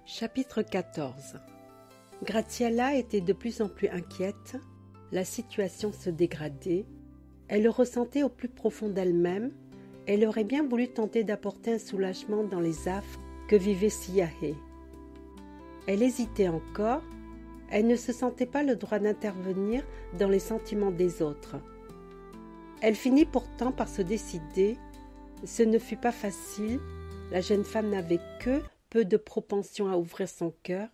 Chapitre 14. Graziella était de plus en plus inquiète, la situation se dégradait, elle le ressentait au plus profond d'elle-même, elle aurait bien voulu tenter d'apporter un soulagement dans les affres que vivait Siyahe. Elle hésitait encore, elle ne se sentait pas le droit d'intervenir dans les sentiments des autres. Elle finit pourtant par se décider, ce ne fut pas facile, la jeune femme n'avait que peu de propension à ouvrir son cœur.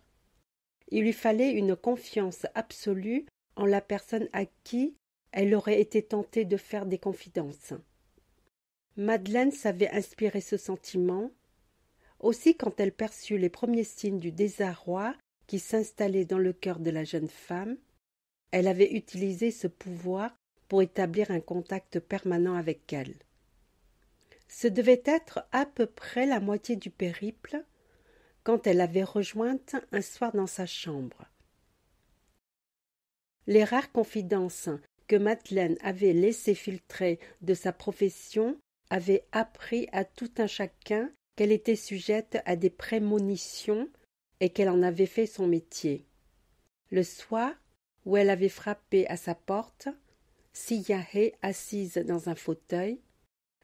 Il lui fallait une confiance absolue en la personne à qui elle aurait été tentée de faire des confidences. Madeleine savait inspirer ce sentiment. Aussi, quand elle perçut les premiers signes du désarroi qui s'installait dans le cœur de la jeune femme, elle avait utilisé ce pouvoir pour établir un contact permanent avec elle. Ce devait être à peu près la moitié du périple, quand elle l'avait rejointe un soir dans sa chambre. Les rares confidences que Madeleine avait laissé filtrer de sa profession avaient appris à tout un chacun qu'elle était sujette à des prémonitions et qu'elle en avait fait son métier. Le soir où elle avait frappé à sa porte, Siyahe, assise dans un fauteuil,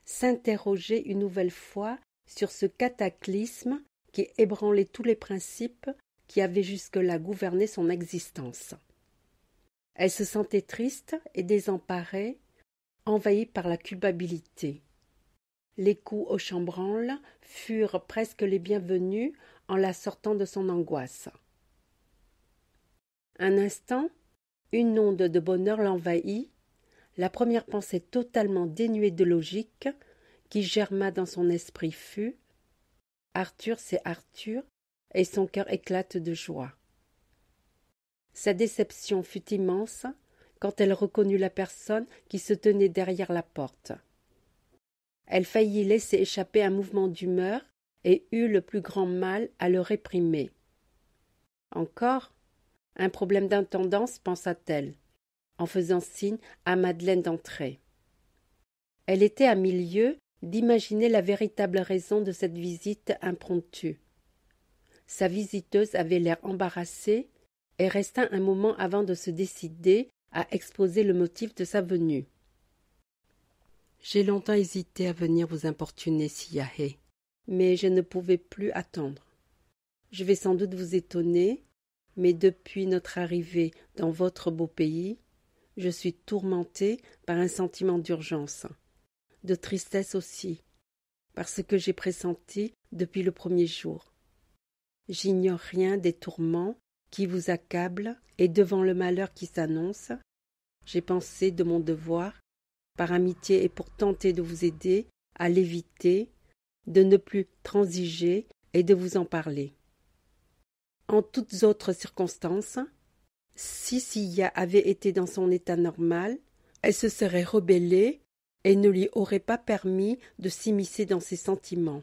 s'interrogeait une nouvelle fois sur ce cataclysme qui ébranlait tous les principes qui avaient jusque-là gouverné son existence. Elle se sentait triste et désemparée, envahie par la culpabilité. Les coups au chambranle furent presque les bienvenus en la sortant de son angoisse. Un instant, une onde de bonheur l'envahit, la première pensée totalement dénuée de logique qui germa dans son esprit fut « Arthur, c'est Arthur » et son cœur éclate de joie. Sa déception fut immense quand elle reconnut la personne qui se tenait derrière la porte. Elle faillit laisser échapper un mouvement d'humeur et eut le plus grand mal à le réprimer. Encore un problème d'intendance, pensa-t-elle, en faisant signe à Madeleine d'entrer. Elle était à milieu d'imaginer la véritable raison de cette visite impromptue. Sa visiteuse avait l'air embarrassée et resta un moment avant de se décider à exposer le motif de sa venue. « J'ai longtemps hésité à venir vous importuner, Siyahe, mais je ne pouvais plus attendre. Je vais sans doute vous étonner, mais depuis notre arrivée dans votre beau pays, je suis tourmentée par un sentiment d'urgence, de tristesse aussi, parce que j'ai pressenti depuis le premier jour. J'ignore rien des tourments qui vous accablent et devant le malheur qui s'annonce, j'ai pensé de mon devoir, par amitié et pour tenter de vous aider à l'éviter, de ne plus transiger et de vous en parler. En toutes autres circonstances, si Siya avait été dans son état normal, elle se serait rebellée et ne lui aurait pas permis de s'immiscer dans ses sentiments.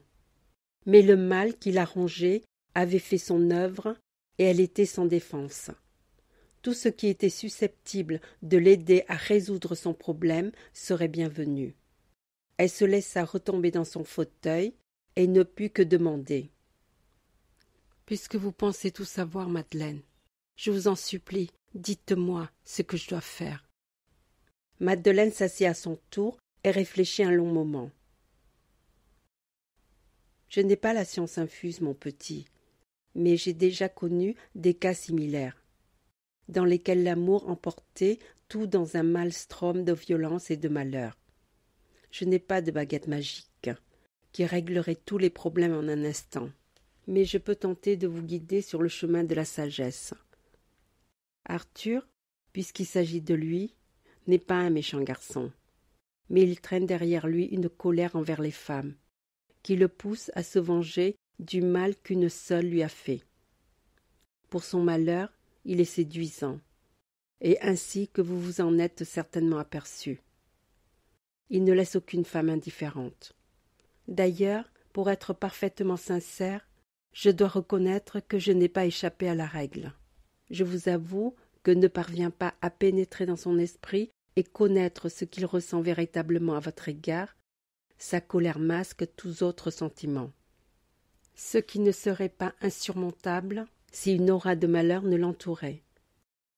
Mais le mal qui la rongeait avait fait son œuvre et elle était sans défense. Tout ce qui était susceptible de l'aider à résoudre son problème serait bienvenu. Elle se laissa retomber dans son fauteuil et ne put que demander. « Puisque vous pensez tout savoir, Madeleine, je vous en supplie, dites-moi ce que je dois faire. » Madeleine s'assit à son tour et réfléchit un long moment. « Je n'ai pas la science infuse, mon petit, mais j'ai déjà connu des cas similaires, dans lesquels l'amour emportait tout dans un maelstrom de violence et de malheur. Je n'ai pas de baguette magique qui réglerait tous les problèmes en un instant, mais je peux tenter de vous guider sur le chemin de la sagesse. Arthur, puisqu'il s'agit de lui, n'est pas un méchant garçon, mais il traîne derrière lui une colère envers les femmes, qui le pousse à se venger du mal qu'une seule lui a fait. Pour son malheur, il est séduisant, et ainsi que vous vous en êtes certainement aperçu. Il ne laisse aucune femme indifférente. D'ailleurs, pour être parfaitement sincère, je dois reconnaître que je n'ai pas échappé à la règle. Je vous avoue que ne parvient pas à pénétrer dans son esprit et connaître ce qu'il ressent véritablement à votre égard, sa colère masque tous autres sentiments. ce qui ne serait pas insurmontable si une aura de malheur ne l'entourait.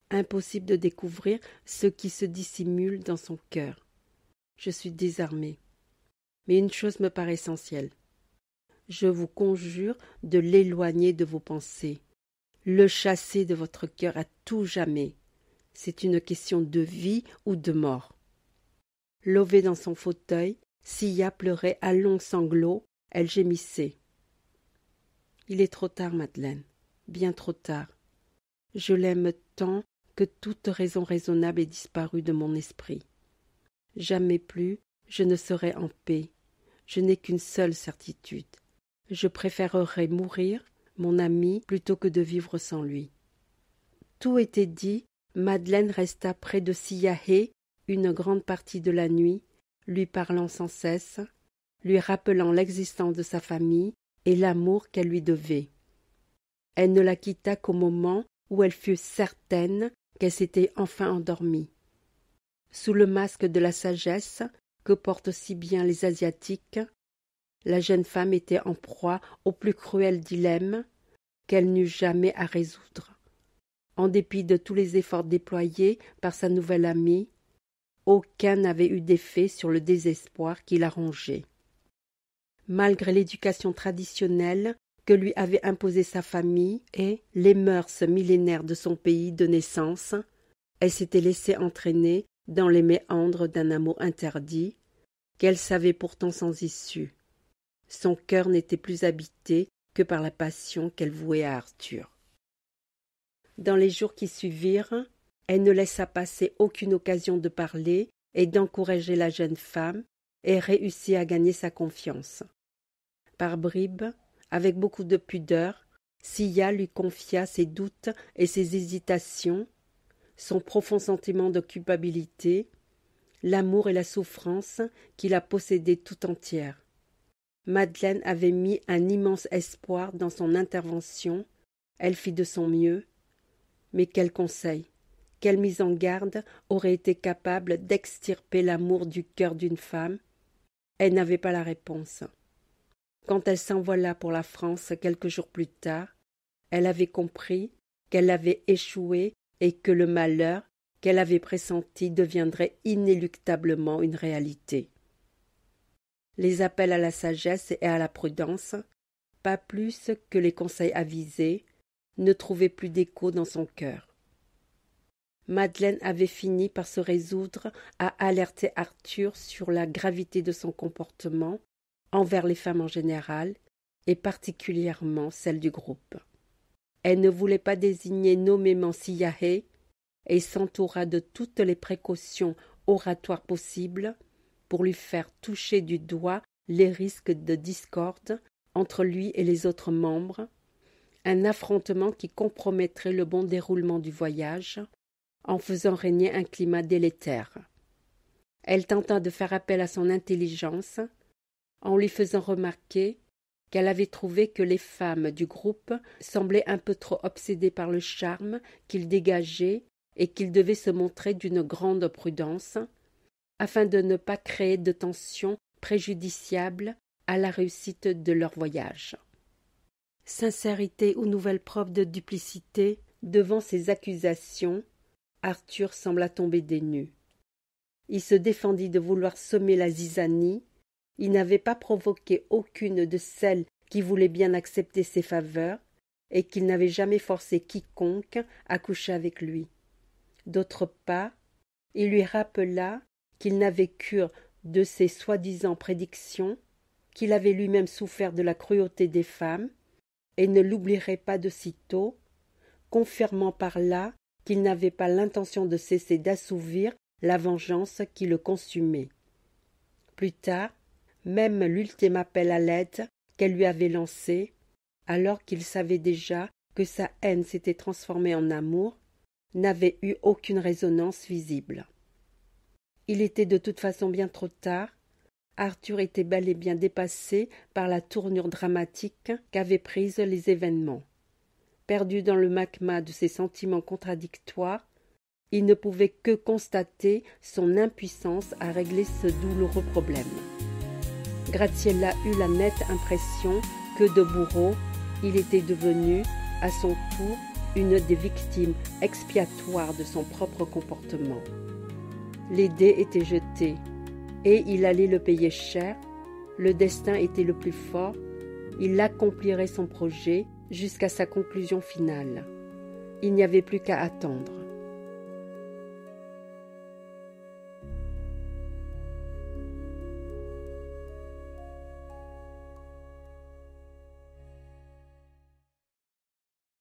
Impossible de découvrir ce qui se dissimule dans son cœur. Je suis désarmée. Mais une chose me paraît essentielle. Je vous conjure de l'éloigner de vos pensées, le chasser de votre cœur à tout jamais. C'est une question de vie ou de mort. Levée dans son fauteuil, Sia pleurait à longs sanglots, elle gémissait. Il est trop tard, Madeleine, bien trop tard. Je l'aime tant que toute raison raisonnable est disparue de mon esprit. Jamais plus je ne serai en paix. Je n'ai qu'une seule certitude. Je préférerais mourir, mon ami, plutôt que de vivre sans lui. Tout était dit, Madeleine resta près de Siyahe une grande partie de la nuit, lui parlant sans cesse, lui rappelant l'existence de sa famille et l'amour qu'elle lui devait. Elle ne la quitta qu'au moment où elle fut certaine qu'elle s'était enfin endormie. Sous le masque de la sagesse que portent si bien les Asiatiques, la jeune femme était en proie au plus cruel dilemme qu'elle n'eut jamais à résoudre. En dépit de tous les efforts déployés par sa nouvelle amie, aucun n'avait eu d'effet sur le désespoir qui la rongeait. Malgré l'éducation traditionnelle que lui avait imposée sa famille et les mœurs millénaires de son pays de naissance, elle s'était laissée entraîner dans les méandres d'un amour interdit, qu'elle savait pourtant sans issue. Son cœur n'était plus habité que par la passion qu'elle vouait à Arthur. Dans les jours qui suivirent, elle ne laissa passer aucune occasion de parler et d'encourager la jeune femme, et réussit à gagner sa confiance. Par bribes, avec beaucoup de pudeur, Sia lui confia ses doutes et ses hésitations, son profond sentiment de culpabilité, l'amour et la souffrance qui la possédaient tout entière. Madeleine avait mis un immense espoir dans son intervention, elle fit de son mieux, mais quel conseil, quelle mise en garde aurait été capable d'extirper l'amour du cœur d'une femme? Elle n'avait pas la réponse. Quand elle s'envola pour la France quelques jours plus tard, elle avait compris qu'elle avait échoué et que le malheur qu'elle avait pressenti deviendrait inéluctablement une réalité. Les appels à la sagesse et à la prudence, pas plus que les conseils avisés, ne trouvaient plus d'écho dans son cœur. Madeleine avait fini par se résoudre à alerter Arthur sur la gravité de son comportement envers les femmes en général, et particulièrement celles du groupe. Elle ne voulait pas désigner nommément Siyahe et s'entoura de toutes les précautions oratoires possibles pour lui faire toucher du doigt les risques de discorde entre lui et les autres membres, un affrontement qui compromettrait le bon déroulement du voyage en faisant régner un climat délétère. Elle tenta de faire appel à son intelligence en lui faisant remarquer qu'elle avait trouvé que les femmes du groupe semblaient un peu trop obsédées par le charme qu'il dégageait et qu'il devait se montrer d'une grande prudence afin de ne pas créer de tensions préjudiciables à la réussite de leur voyage. Sincérité ou nouvelle preuve de duplicité, devant ces accusations, Arthur sembla tomber des nues. Il se défendit de vouloir semer la zizanie. Il n'avait pas provoqué aucune de celles qui voulaient bien accepter ses faveurs, et qu'il n'avait jamais forcé quiconque à coucher avec lui. D'autre part, il lui rappela qu'il n'avait cure de ses soi-disant prédictions, qu'il avait lui-même souffert de la cruauté des femmes, et ne l'oublierait pas de sitôt, confirmant par là qu'il n'avait pas l'intention de cesser d'assouvir la vengeance qui le consumait. Plus tard, même l'ultime appel à l'aide qu'elle lui avait lancé, alors qu'il savait déjà que sa haine s'était transformée en amour, n'avait eu aucune résonance visible. Il était de toute façon bien trop tard. Arthur était bel et bien dépassé par la tournure dramatique qu'avaient prise les événements. Perdu dans le magma de ses sentiments contradictoires, il ne pouvait que constater son impuissance à régler ce douloureux problème. Graziella eut la nette impression Que de bourreau, il était devenu, à son tour, une des victimes expiatoires de son propre comportement. Les dés étaient jetés, et il allait le payer cher. Le destin était le plus fort, il accomplirait son projet jusqu'à sa conclusion finale. Il n'y avait plus qu'à attendre.